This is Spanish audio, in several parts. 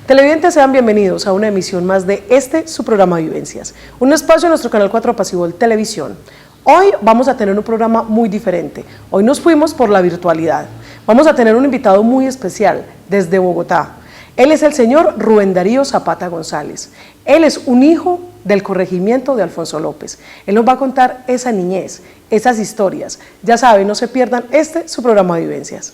Televidentes, sean bienvenidos a una emisión más de su programa Vivencias, un espacio en nuestro canal 4 Pacíbol Televisión. Hoy vamos a tener un programa muy diferente. Hoy nos fuimos por la virtualidad. Vamos a tener un invitado muy especial desde Bogotá. Él es el señor Rubén Darío Zapata González. Él es un hijo del corregimiento de Alfonso López. Él nos va a contar esa niñez, esas historias. Ya saben, no se pierdan su programa Vivencias.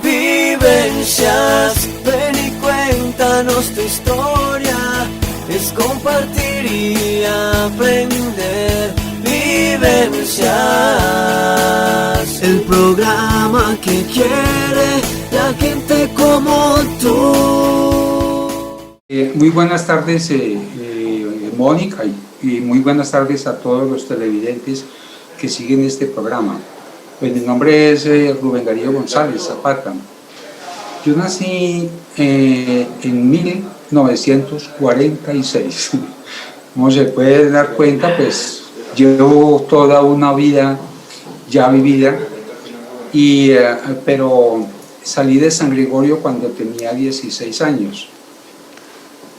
Vivencias, ven y cuéntanos tu historia, es compartir y aprender. Vivencias, el programa que quiere la gente como tú. Muy buenas tardes, Mónica, y muy buenas tardes a todos los televidentes que siguen este programa. Pues mi nombre es Rubén Darío González Zapata. Yo nací en 1946. Como se puede dar cuenta, pues llevo toda una vida ya vivida, pero salí de San Gregorio cuando tenía 16 años.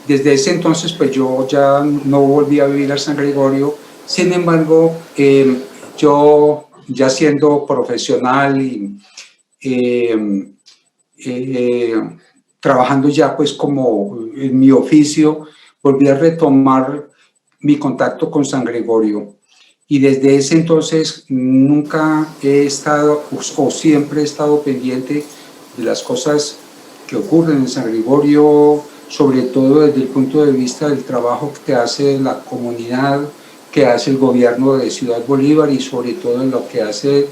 Desde ese entonces, pues yo ya no volví a vivir a San Gregorio. Sin embargo, yo ya siendo profesional y trabajando ya pues como en mi oficio, volví a retomar mi contacto con San Gregorio. Y desde ese entonces nunca he estado o siempre he estado pendiente de las cosas que ocurren en San Gregorio, sobre todo desde el punto de vista del trabajo que hace la comunidad, que hace el gobierno de Ciudad Bolívar y sobre todo en lo que hace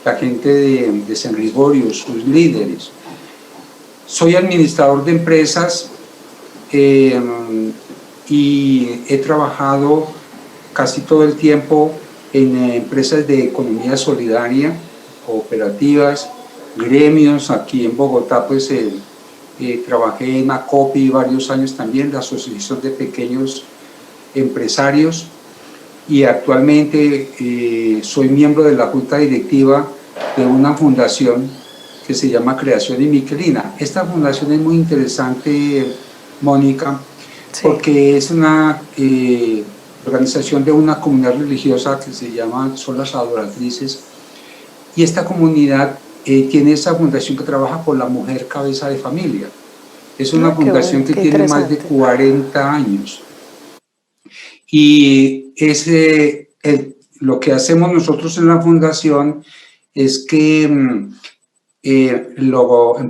la gente de San Gregorio, sus líderes. Soy administrador de empresas y he trabajado casi todo el tiempo en empresas de economía solidaria, cooperativas, gremios. Aquí en Bogotá pues trabajé en ACOPI varios años también, la Asociación de Pequeños Empresarios, y actualmente soy miembro de la junta directiva de una fundación que se llama Creación y Miquelina. Esta fundación es muy interesante, Mónica, sí, porque es una organización de una comunidad religiosa que son las Adoratrices, y esta comunidad tiene esa fundación que trabaja por la mujer cabeza de familia. Es una fundación que tiene más de 40 años. Y lo que hacemos nosotros en la fundación es que en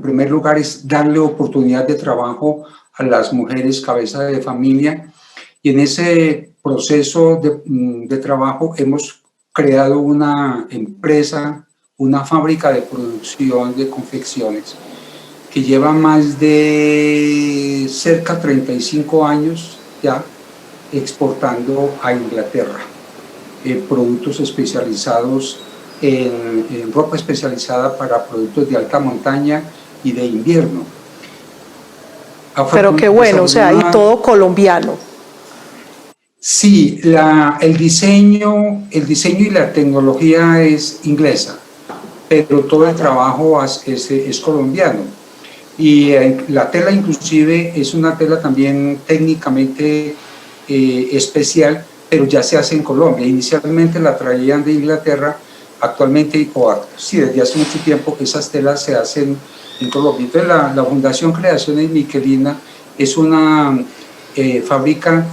primer lugar es darle oportunidad de trabajo a las mujeres cabeza de familia, y en ese proceso de trabajo hemos creado una empresa, una fábrica de producción de confecciones que lleva más de cerca de 35 años ya exportando a Inglaterra productos especializados en ropa especializada para productos de alta montaña y de invierno. Pero qué bueno, o sea, y todo colombiano. Sí, el diseño y la tecnología es inglesa, pero todo el trabajo es colombiano. Y la tela inclusive es una tela también técnicamente especial, pero ya se hace en Colombia. Inicialmente la traían de Inglaterra, actualmente, desde hace mucho tiempo, esas telas se hacen en Colombia. Entonces la Fundación Creación y Miquelina es una fábrica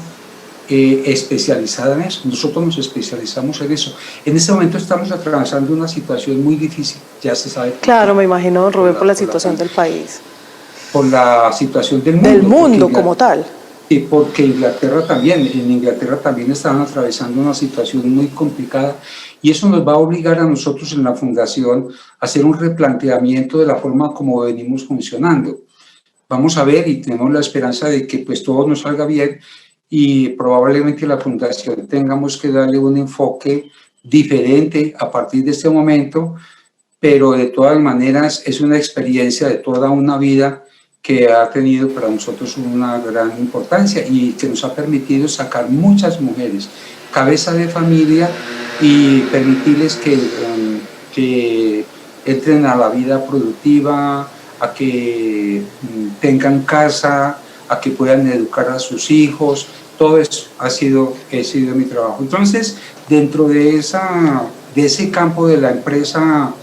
especializada en eso. Nosotros nos especializamos en eso. En este momento estamos atravesando una situación muy difícil, ya se sabe. Claro, me imagino, don Rubén, por la situación del país. Por la situación del mundo. Del mundo como tal. Y porque en Inglaterra también están atravesando una situación muy complicada, y eso nos va a obligar a nosotros en la Fundación a hacer un replanteamiento de la forma como venimos funcionando. Vamos a ver, y tenemos la esperanza de que pues todo nos salga bien, y probablemente la Fundación tengamos que darle un enfoque diferente a partir de este momento, pero de todas maneras es una experiencia de toda una vida que ha tenido para nosotros una gran importancia y que nos ha permitido sacar muchas mujeres cabeza de familia y permitirles que entren a la vida productiva, a que tengan casa, a que puedan educar a sus hijos. Todo eso ha sido mi trabajo. Entonces, dentro de ese campo de la empresa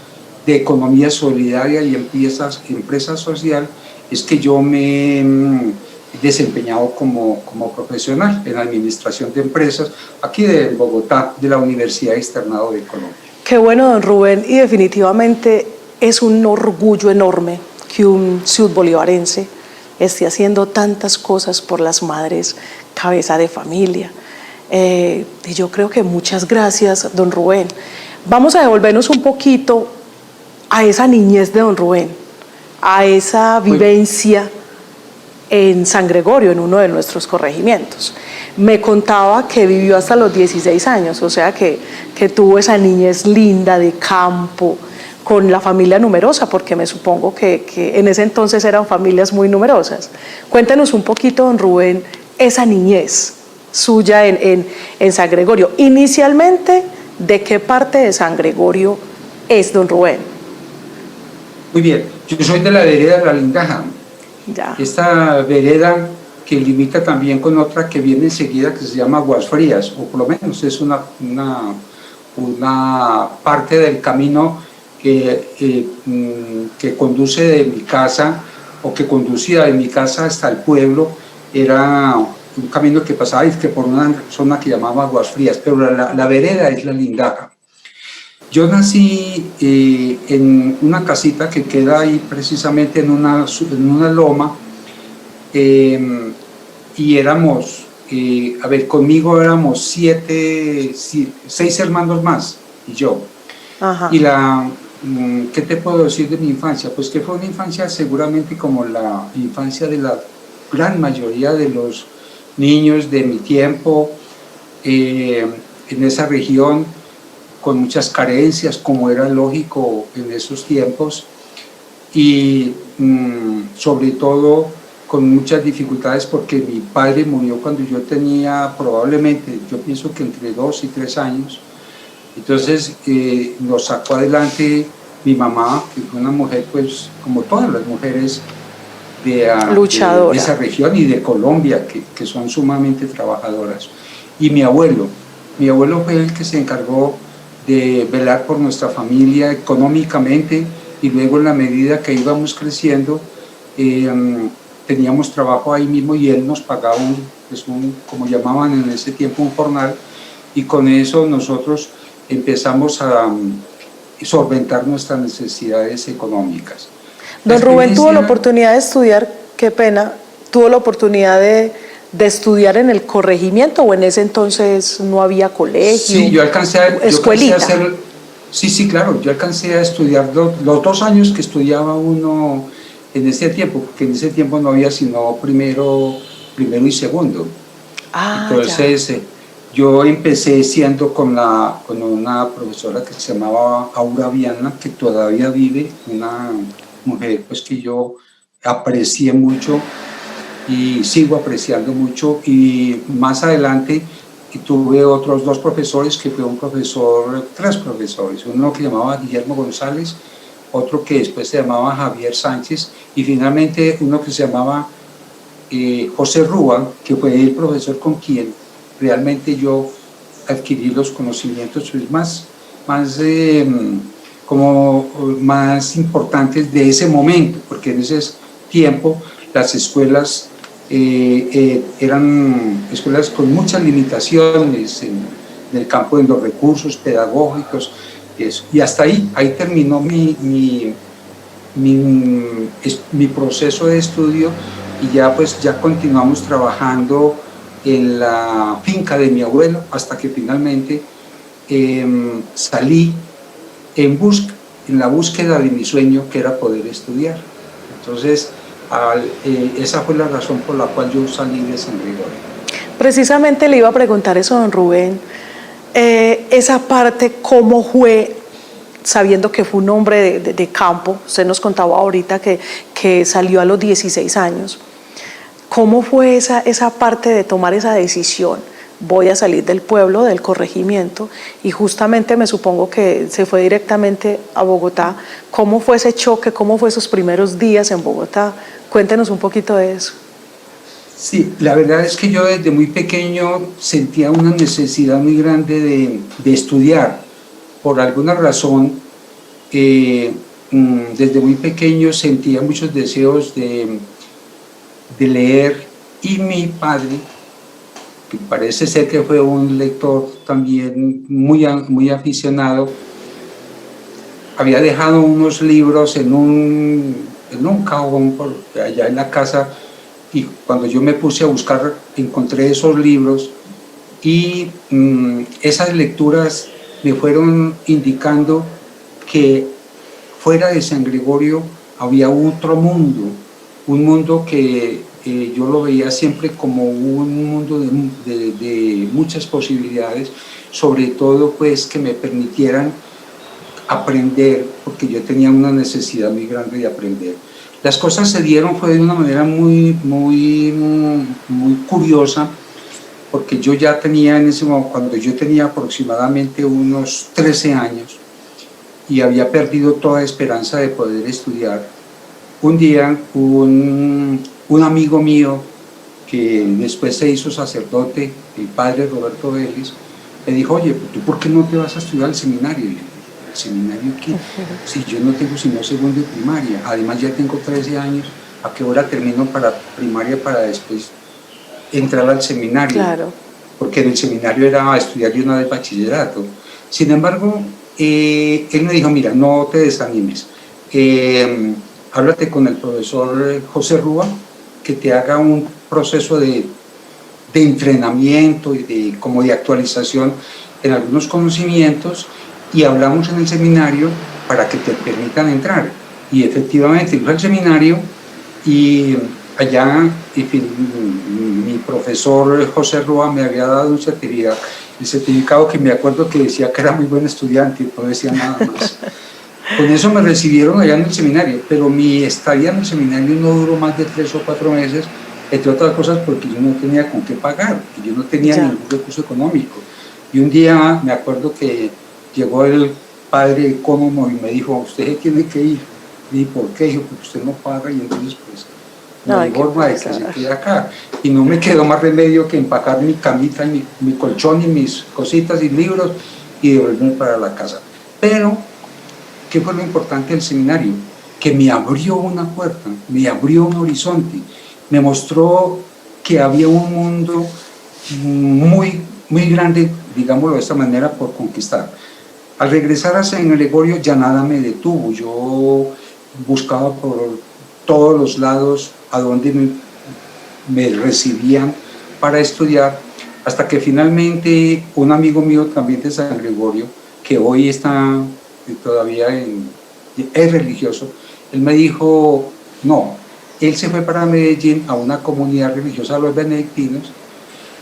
de economía solidaria y empresa social, es que yo me he desempeñado como profesional en administración de empresas aquí de Bogotá, de la Universidad Externado de Colombia. Qué bueno, don Rubén, y definitivamente es un orgullo enorme que un ciudad bolivarense esté haciendo tantas cosas por las madres cabeza de familia. Y yo creo que muchas gracias, don Rubén. Vamos a devolvernos un poquito a esa niñez de don Rubén, a esa vivencia en San Gregorio, en uno de nuestros corregimientos. Me contaba que vivió hasta los 16 años, o sea que tuvo esa niñez linda de campo, con la familia numerosa, porque me supongo que en ese entonces eran familias muy numerosas. Cuéntenos un poquito, don Rubén, esa niñez suya en San Gregorio. Inicialmente, ¿de qué parte de San Gregorio es don Rubén? Muy bien, yo soy de la vereda de La Lindaja. Ya. Esta vereda que limita también con otra que viene enseguida, que se llama Aguas Frías, o por lo menos es una parte del camino que conduce de mi casa, o que conducía de mi casa hasta el pueblo. Era un camino que pasaba por una zona que llamaba Aguas Frías, pero la vereda es La Lindaja. Yo nací en una casita que queda ahí precisamente en una loma, y éramos, conmigo éramos 6 hermanos más, y yo. Ajá. Y ¿qué te puedo decir de mi infancia? Pues que fue una infancia seguramente como la infancia de la gran mayoría de los niños de mi tiempo, en esa región, con muchas carencias, como era lógico en esos tiempos, y sobre todo con muchas dificultades, porque mi padre murió cuando yo tenía probablemente, yo pienso que entre 2 y 3 años. Entonces nos sacó adelante mi mamá, que fue una mujer, pues como todas las mujeres de esa región y de Colombia, que son sumamente trabajadoras. Y mi abuelo fue el que se encargó de velar por nuestra familia económicamente, y luego en la medida que íbamos creciendo, teníamos trabajo ahí mismo, y él nos pagaba como llamaban en ese tiempo, un jornal, y con eso nosotros empezamos a solventar nuestras necesidades económicas. Don Rubén tuvo la oportunidad de estudiar, qué pena, tuvo la oportunidad de estudiar en el corregimiento, o en ese entonces no había colegio. Sí, yo alcancé a hacer, sí, claro, yo alcancé a estudiar los 2 años que estudiaba uno en ese tiempo, porque en ese tiempo no había sino primero y segundo. Entonces yo empecé siendo con una profesora que se llamaba Aura Viana, que todavía vive, una mujer pues que yo aprecié mucho y sigo apreciando mucho. Y más adelante tuve otros 2 profesores, que fue 3 profesores, uno que llamaba Guillermo González, otro que después se llamaba Javier Sánchez, y finalmente uno que se llamaba José Rúa, que fue el profesor con quien realmente yo adquirí los conocimientos más importantes de ese momento, porque en ese tiempo las escuelas eran escuelas con muchas limitaciones en el campo de los recursos pedagógicos, y hasta ahí terminó mi proceso de estudio, y ya continuamos trabajando en la finca de mi abuelo, hasta que finalmente salí en la búsqueda de mi sueño, que era poder estudiar. Entonces esa fue la razón por la cual yo salí de San Gregorio. Precisamente le iba a preguntar eso, don Rubén, esa parte, ¿cómo fue, sabiendo que fue un hombre de campo? Usted nos contaba ahorita que salió a los 16 años. ¿Cómo fue esa parte de tomar esa decisión? Voy a salir del pueblo, del corregimiento, y justamente me supongo que se fue directamente a Bogotá. ¿Cómo fue ese choque? ¿Cómo fue esos primeros días en Bogotá? Cuéntenos un poquito de eso. Sí, la verdad es que yo desde muy pequeño sentía una necesidad muy grande de estudiar. Por alguna razón, desde muy pequeño sentía muchos deseos de leer, y mi padre, que parece ser que fue un lector también muy aficionado, había dejado unos libros en un cajón allá en la casa, y cuando yo me puse a buscar encontré esos libros, y esas lecturas me fueron indicando que fuera de San Gregorio había otro mundo, un mundo que yo lo veía siempre como un mundo de muchas posibilidades, sobre todo pues que me permitieran aprender, porque yo tenía una necesidad muy grande de aprender. Las cosas se dieron fue de una manera muy curiosa, porque yo ya tenía en ese momento, cuando yo tenía aproximadamente unos 13 años y había perdido toda esperanza de poder estudiar, un día un amigo mío que después se hizo sacerdote, el padre Roberto Vélez, me dijo: oye, ¿tú por qué no te vas a estudiar al seminario? Y le dije: ¿el seminario qué? Si yo no tengo sino segundo de primaria, además ya tengo 13 años, ¿a qué hora termino para primaria para después entrar al seminario? Claro. Porque en el seminario era estudiar de una vez bachillerato. Sin embargo, él me dijo: mira, no te desanimes, háblate con el profesor José Rúa, que te haga un proceso de entrenamiento y como de actualización en algunos conocimientos, y hablamos en el seminario para que te permitan entrar. Y efectivamente fui al seminario, y allá mi profesor José Rúa me había dado un certificado, el certificado que me acuerdo que decía que era muy buen estudiante, no decía nada más. Con eso me recibieron allá en el seminario, pero mi estadía en el seminario no duró más de 3 o 4 meses, entre otras cosas porque yo no tenía con qué pagar, porque yo no tenía ningún recurso económico. Y un día me acuerdo que llegó el padre ecónomo y me dijo: usted tiene que ir. Y dije: ¿por qué? Dijo: porque usted no paga, y entonces pues no hay forma de que se quede acá. Y no me quedó más remedio que empacar mi camita, y mi colchón y mis cositas y libros, y devolverme para la casa. Pero ¿qué fue lo importante del seminario? Que me abrió una puerta, me abrió un horizonte, me mostró que había un mundo muy grande, digámoslo de esta manera, por conquistar. Al regresar a San Gregorio ya nada me detuvo, yo buscaba por todos los lados a donde me recibían para estudiar, hasta que finalmente un amigo mío también de San Gregorio, que hoy está todavía es religioso, él me dijo: no, él se fue para Medellín a una comunidad religiosa de los benedictinos,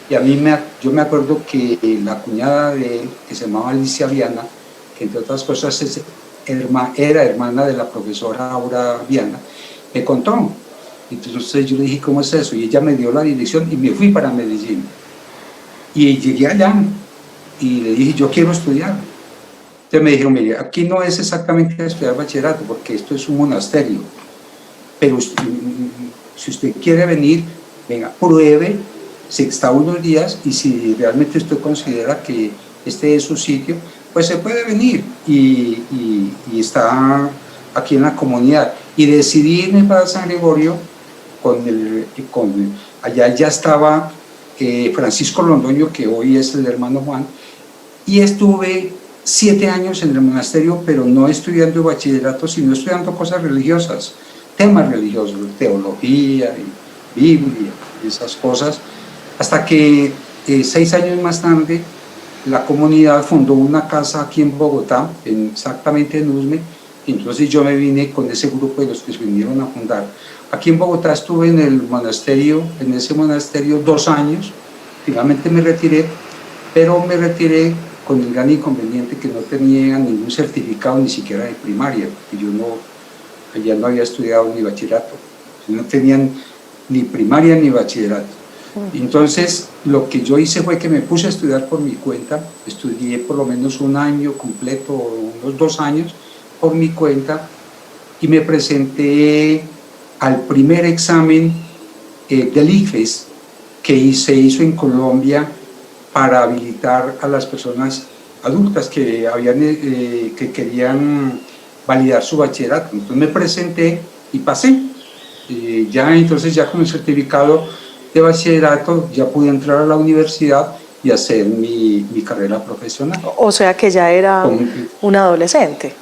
y a mí yo me acuerdo que la cuñada de él, que se llamaba Alicia Viana, que entre otras cosas era hermana de la profesora Aura Viana, me contó. Entonces yo le dije: ¿cómo es eso? Y ella me dio la dirección y me fui para Medellín. Y llegué allá y le dije: yo quiero estudiar. Entonces me dijeron: mire, aquí no es exactamente estudiar bachillerato, porque esto es un monasterio, pero si usted quiere venir, venga, pruebe, se está unos días, y si realmente usted considera que este es su sitio, pues se puede venir y está aquí en la comunidad. Y decidí irme para San Gregorio, allá ya estaba Francisco Londoño, que hoy es el hermano Juan, y estuve 7 años en el monasterio, pero no estudiando bachillerato, sino estudiando cosas religiosas, temas religiosos, teología y Biblia y esas cosas, hasta que 6 años más tarde la comunidad fundó una casa aquí en Bogotá, exactamente en Usme, y entonces yo me vine con ese grupo de los que se vinieron a fundar. Aquí en Bogotá estuve en el monasterio, en ese monasterio 2 años, finalmente me retiré, pero me retiré con el gran inconveniente que no tenía ningún certificado, ni siquiera de primaria, porque yo allá no había estudiado ni bachillerato, no tenían ni primaria ni bachillerato. Entonces lo que yo hice fue que me puse a estudiar por mi cuenta, estudié por lo menos 1 año completo, unos 2 años por mi cuenta, y me presenté al primer examen del ICFES que se hizo en Colombia para habilitar a las personas adultas que querían validar su bachillerato. Entonces me presenté y pasé. Entonces ya con el certificado de bachillerato ya pude entrar a la universidad y hacer mi carrera profesional. O sea que ya era un adolescente.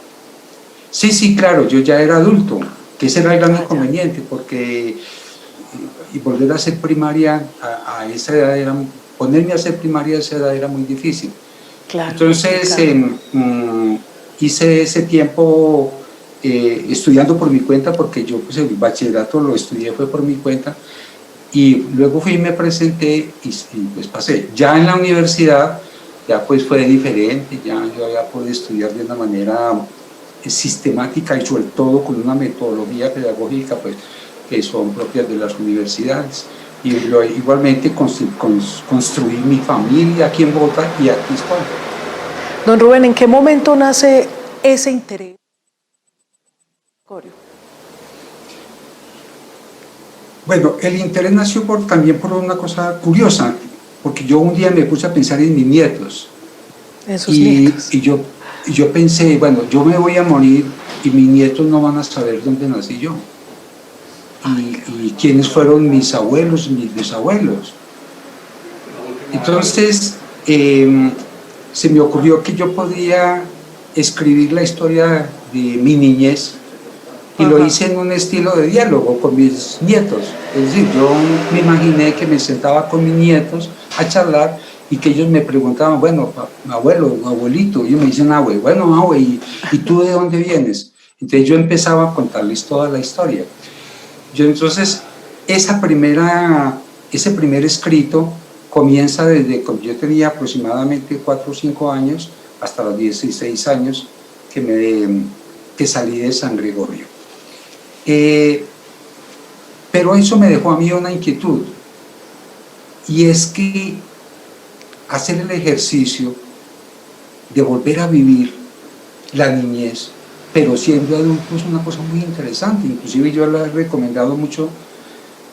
Sí, claro, yo ya era adulto, que ese era el gran inconveniente, porque y volver a hacer primaria a esa edad ponerme a hacer primaria a esa edad era muy difícil. Claro, entonces claro. Hice ese tiempo estudiando por mi cuenta, porque yo pues el bachillerato lo estudié fue por mi cuenta, y luego fui y me presenté y pues pasé. Ya en la universidad ya pues fue diferente, ya yo había podido estudiar de una manera sistemática y sobre todo con una metodología pedagógica pues que son propias de las universidades. Y igualmente construí mi familia aquí en Bogotá y aquí estoy. Don Rubén, ¿en qué momento nace ese interés? Bueno, el interés nació también por una cosa curiosa, porque yo un día me puse a pensar en mis nietos. En sus nietos. Y yo pensé, bueno, yo me voy a morir y mis nietos no van a saber dónde nací yo. Y quiénes fueron mis abuelos y mis bisabuelos. Entonces se me ocurrió que yo podía escribir la historia de mi niñez y lo hice en un estilo de diálogo con mis nietos. Es decir, yo me imaginé que me sentaba con mis nietos a charlar y que ellos me preguntaban, bueno, abuelo, abuelito, y ellos me dicen, abue, bueno, abue, ¿y tú de dónde vienes? Entonces yo empezaba a contarles toda la historia. Entonces, ese primer escrito comienza desde cuando yo tenía aproximadamente 4 o 5 años hasta los 16 años que salí de San Gregorio. Pero eso me dejó a mí una inquietud, y es que hacer el ejercicio de volver a vivir la niñez pero siendo adulto es una cosa muy interesante. Inclusive yo la he recomendado mucho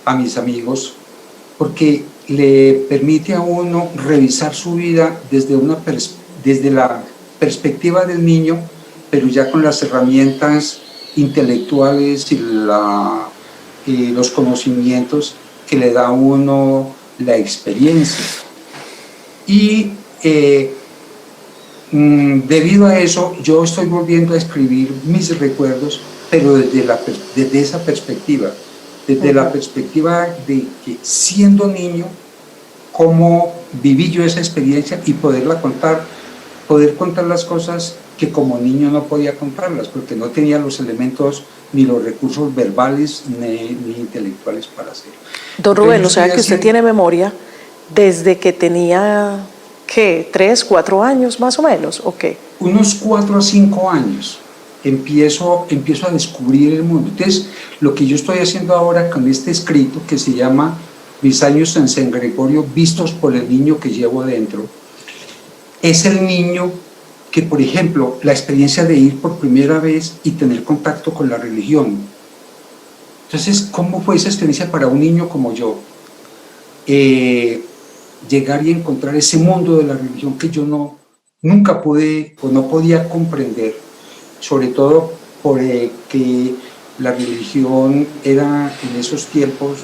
a mis amigos porque le permite a uno revisar su vida desde la perspectiva del niño, pero ya con las herramientas intelectuales y los conocimientos que le da a uno la experiencia. Y debido a eso, yo estoy volviendo a escribir mis recuerdos, pero desde esa perspectiva, desde la perspectiva de que siendo niño, cómo viví yo esa experiencia y poder contar las cosas que como niño no podía contarlas, porque no tenía los elementos ni los recursos verbales ni intelectuales para hacerlo. Don Rubén, o sea que usted tiene memoria desde que tenía... ¿Qué? ¿3, 4 años más o menos? ¿O qué? Unos 4 a 5 años empiezo a descubrir el mundo. Entonces, lo que yo estoy haciendo ahora con este escrito que se llama Mis años en San Gregorio vistos por el niño que llevo dentro, es el niño que, por ejemplo, la experiencia de ir por primera vez y tener contacto con la religión. Entonces, ¿cómo fue esa experiencia para un niño como yo? Llegar y encontrar ese mundo de la religión que yo nunca pude o no podía comprender, sobre todo porque la religión era en esos tiempos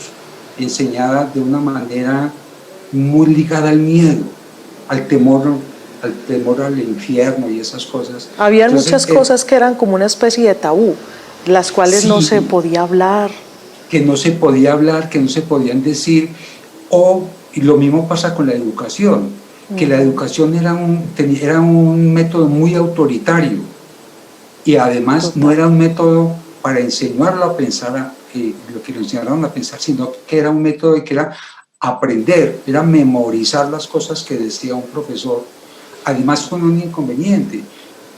enseñada de una manera muy ligada al miedo, al temor al infierno y esas cosas. Habían muchas cosas que eran como una especie de tabú, las cuales sí, no se podía hablar. Que no se podía hablar, que no se podían decir, y lo mismo pasa con la educación, que la educación era un método muy autoritario y además no era un método para enseñarlo a pensar lo que lo enseñaron a pensar, sino que era un método que era aprender, era memorizar las cosas que decía un profesor, además con un inconveniente,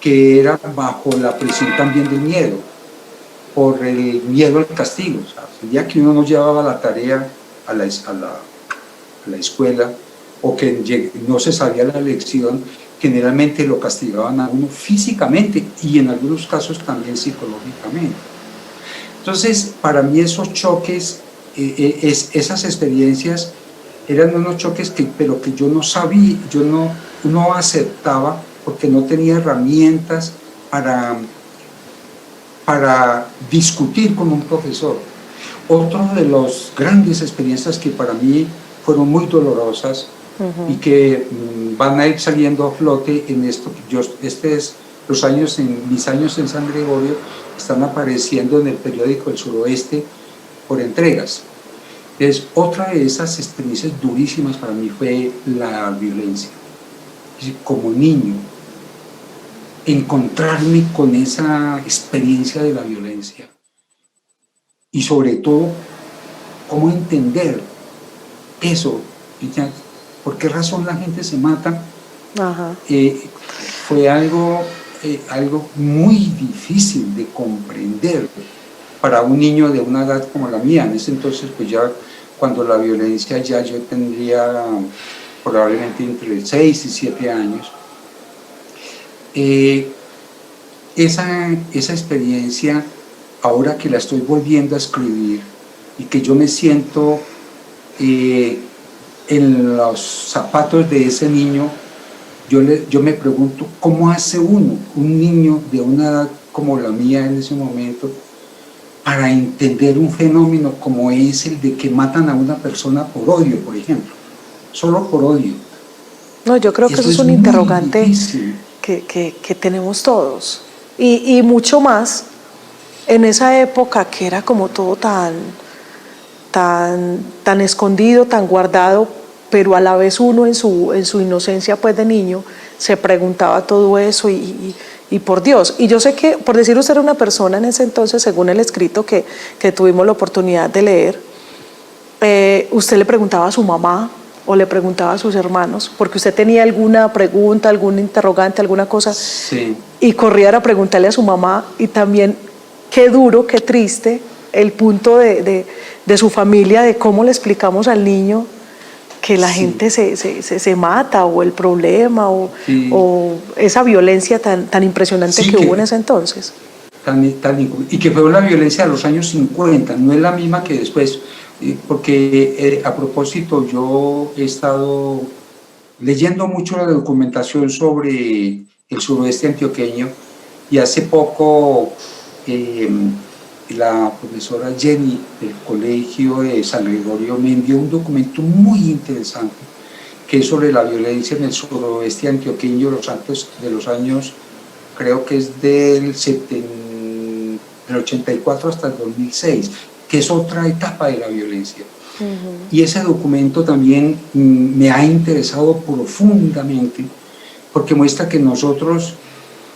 que era bajo la presión también del miedo, por el miedo al castigo. O sea, el día que uno no llevaba la tarea a la escuela o que no se sabía la lección, generalmente lo castigaban a uno físicamente y en algunos casos también psicológicamente. Entonces, para mí esos choques esas experiencias eran unos choques pero que yo no sabía, no aceptaba porque no tenía herramientas para discutir con un profesor. Otro de las grandes experiencias que para mí fueron muy dolorosas y que van a ir saliendo a flote en esto, mis años en San Gregorio están apareciendo en el periódico El Suroeste por entregas. Entonces, otra de esas experiencias durísimas para mí fue la violencia. Como niño, encontrarme con esa experiencia de la violencia y sobre todo, cómo entender eso, por qué razón la gente se mata. Fue algo muy difícil de comprender para un niño de una edad como la mía. En ese entonces, pues ya cuando la violencia, ya yo tendría probablemente entre 6 y 7 años. Esa experiencia, ahora que la estoy volviendo a escribir y que yo me siento en los zapatos de ese niño, yo me pregunto, ¿cómo hace un niño de una edad como la mía en ese momento, para entender un fenómeno como es el de que matan a una persona por odio, por ejemplo? Solo por odio. No, yo creo que eso es un interrogante que tenemos todos. Y mucho más en esa época que era como todo tan escondido, tan guardado, pero a la vez uno en su inocencia pues de niño se preguntaba todo eso y por Dios. Y yo sé que, por decir, usted era una persona en ese entonces, según el escrito que tuvimos la oportunidad de leer, usted le preguntaba a su mamá o le preguntaba a sus hermanos, porque usted tenía alguna pregunta, algún interrogante, alguna cosa, sí, y corría a preguntarle a su mamá. Y también qué duro, qué triste el punto de su familia, de cómo le explicamos al niño que la gente se mata, o el problema, o esa violencia tan impresionante que hubo en ese entonces. Y que fue una violencia de los años 50, no es la misma que después, porque a propósito yo he estado leyendo mucho la documentación sobre el suroeste antioqueño, y hace poco la profesora Jenny del Colegio de San Gregorio me envió un documento muy interesante que es sobre la violencia en el suroeste antioqueño de los años, creo que es del 84 hasta el 2006, que es otra etapa de la violencia. Y ese documento también me ha interesado profundamente, porque muestra que nosotros,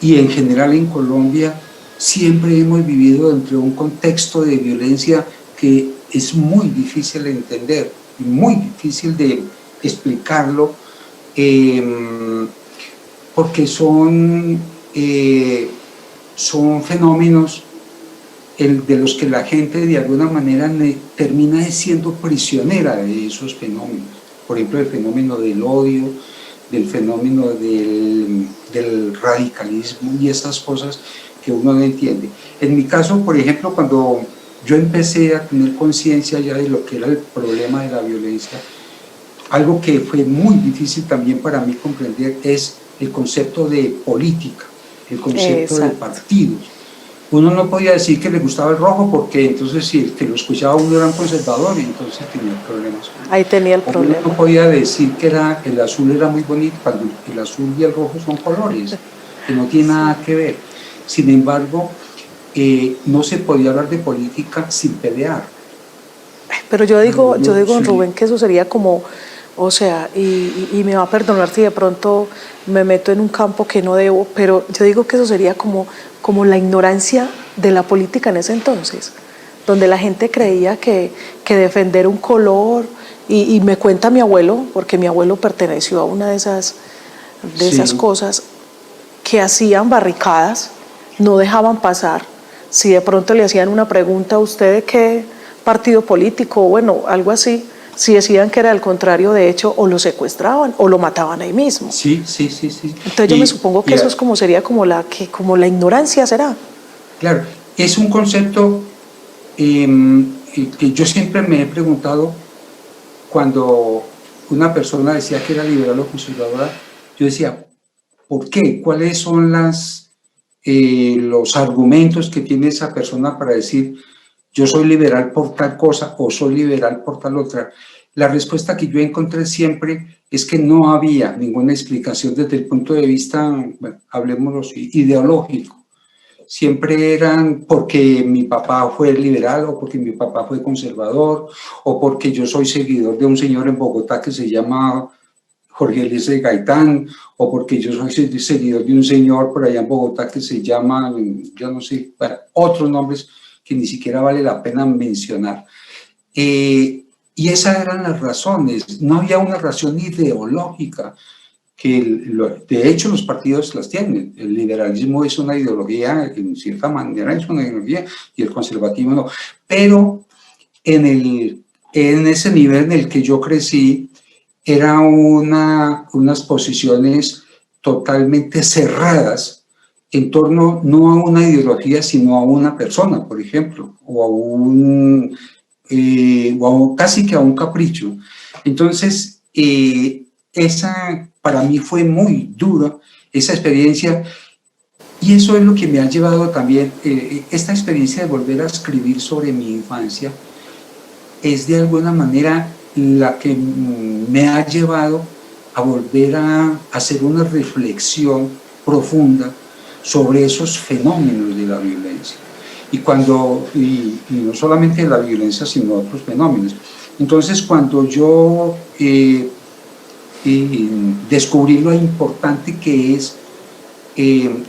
y en general en Colombia, siempre hemos vivido dentro de un contexto de violencia que es muy difícil de entender y muy difícil de explicarlo, porque son fenómenos de los que la gente de alguna manera termina siendo prisionera de esos fenómenos. Por ejemplo, el fenómeno del odio, del fenómeno del radicalismo y esas cosas que uno no entiende. En mi caso, por ejemplo, cuando yo empecé a tener conciencia ya de lo que era el problema de la violencia, algo que fue muy difícil también para mí comprender es el concepto de política, el concepto de partidos. Uno no podía decir que le gustaba el rojo, porque entonces si el que lo escuchaba uno era un conservador, y entonces tenía problemas. Ahí tenía el problema. Uno no podía decir que el azul era muy bonito, cuando el azul y el rojo son colores que no tienen nada que ver. Sin embargo, no se podía hablar de política sin pelear. Pero yo digo, don Rubén, que eso sería como, o sea, y me va a perdonar si de pronto me meto en un campo que no debo, pero yo digo que eso sería como la ignorancia de la política en ese entonces, donde la gente creía que defender un color, y me cuenta mi abuelo, porque mi abuelo perteneció a una de esas cosas, que hacían barricadas, no dejaban pasar. Si de pronto le hacían una pregunta a usted de qué partido político, bueno, algo así, si decían que era el contrario, de hecho, o lo secuestraban o lo mataban ahí mismo. Sí. Entonces yo me supongo que eso es sería como la ignorancia, ¿será? Claro, es un concepto que yo siempre me he preguntado cuando una persona decía que era liberal o conservadora, yo decía, ¿por qué? ¿Cuáles son los argumentos que tiene esa persona para decir yo soy liberal por tal cosa o soy liberal por tal otra? La respuesta que yo encontré siempre es que no había ninguna explicación desde el punto de vista, bueno, hablemoslo así, ideológico. Siempre eran porque mi papá fue liberal o porque mi papá fue conservador o porque yo soy seguidor de un señor en Bogotá que se llama Jorge Eliezer Gaitán, o porque yo soy seguidor de un señor por allá en Bogotá que se llama, yo no sé, bueno, otros nombres que ni siquiera vale la pena mencionar. Y esas eran las razones, no había una razón ideológica, de hecho los partidos las tienen. El liberalismo es una ideología, en cierta manera es una ideología, y el conservatismo no. Pero en ese nivel en el que yo crecí, era unas posiciones totalmente cerradas en torno no a una ideología, sino a una persona, por ejemplo, o casi que a un capricho. Entonces, esa para mí fue muy dura, esa experiencia, y eso es lo que me ha llevado también, esta experiencia de volver a escribir sobre mi infancia, es de alguna manera la que me ha llevado a volver a hacer una reflexión profunda sobre esos fenómenos de la violencia. Y no solamente de la violencia, sino otros fenómenos. Entonces, cuando yo descubrí lo importante que es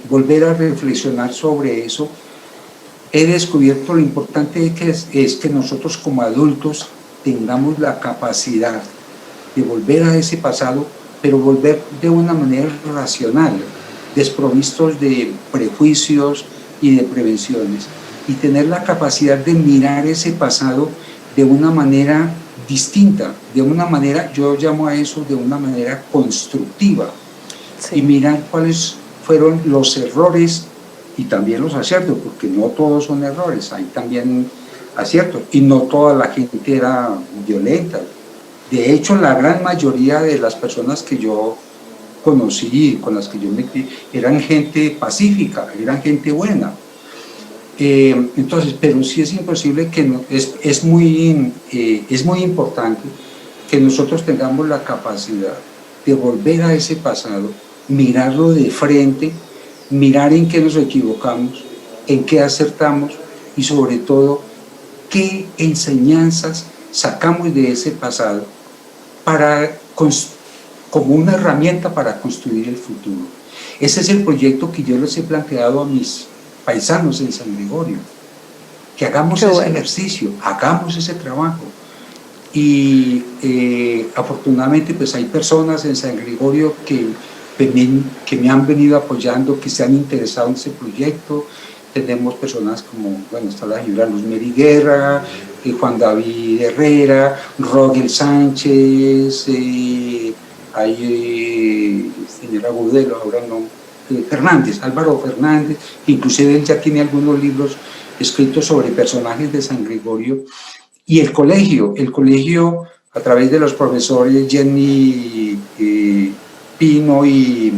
volver a reflexionar sobre eso, he descubierto lo importante que es que nosotros como adultos tengamos la capacidad de volver a ese pasado, pero volver de una manera racional, desprovistos de prejuicios y de prevenciones, y tener la capacidad de mirar ese pasado de una manera distinta, de una manera, yo llamo a eso de una manera constructiva, sí. Y mirar cuáles fueron los errores y también los aciertos, porque no todos son errores, hay también aciertos, y no toda la gente era violenta. De hecho, la gran mayoría de las personas que yo conocí, con las que yo me crié, eran gente pacífica, eran gente buena. Entonces, pero sí es imposible que es muy importante que nosotros tengamos la capacidad de volver a ese pasado, mirarlo de frente, mirar en qué nos equivocamos, en qué acertamos y sobre todo qué enseñanzas sacamos de ese pasado como una herramienta para construir el futuro. Ese es el proyecto que yo les he planteado a mis paisanos en San Gregorio, que hagamos ese ejercicio, hagamos ese trabajo. Y afortunadamente pues hay personas en San Gregorio que me han venido apoyando, que se han interesado en ese proyecto. Tenemos personas como, bueno, está la señora Luz Meri Guerra, Juan David Herrera, Rogel Sánchez, hay señora Gudelo, ahora no, Fernández, Álvaro Fernández, inclusive él ya tiene algunos libros escritos sobre personajes de San Gregorio. Y el colegio a través de los profesores Jenny Pino y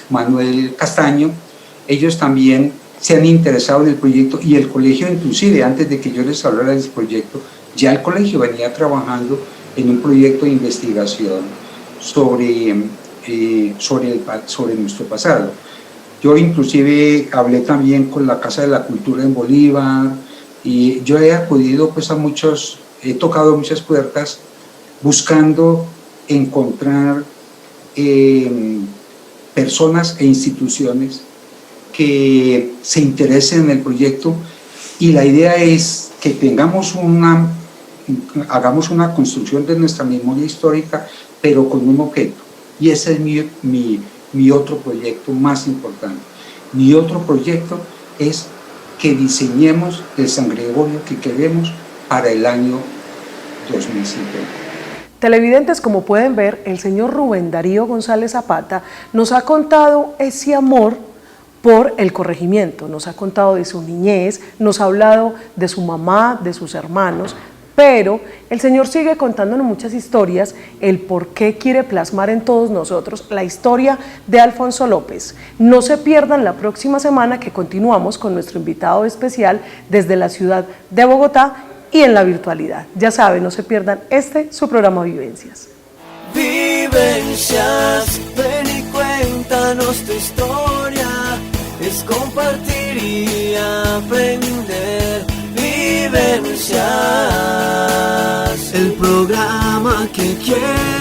Manuel Castaño, ellos también se han interesado en el proyecto, y el colegio inclusive, antes de que yo les hablara del proyecto, ya el colegio venía trabajando en un proyecto de investigación sobre nuestro pasado. Yo inclusive hablé también con la Casa de la Cultura en Bolívar, y yo he acudido pues he tocado muchas puertas buscando encontrar personas e instituciones que se interesen en el proyecto, y la idea es que hagamos una construcción de nuestra memoria histórica, pero con un objeto, y ese es mi otro proyecto más importante. Mi otro proyecto es que diseñemos el San Gregorio que queremos para el año 2050. Televidentes, como pueden ver, el señor Rubén Darío González Zapata nos ha contado ese amor por el corregimiento. Nos ha contado de su niñez, nos ha hablado de su mamá, de sus hermanos, pero el Señor sigue contándonos muchas historias, el por qué quiere plasmar en todos nosotros la historia de Alfonso López. No se pierdan la próxima semana que continuamos con nuestro invitado especial desde la ciudad de Bogotá y en la virtualidad. Ya saben, no se pierdan su programa Vivencias. Vivencias, ven y cuéntanos tu historia, es compartir y aprender. Vivencias, el programa que quieres.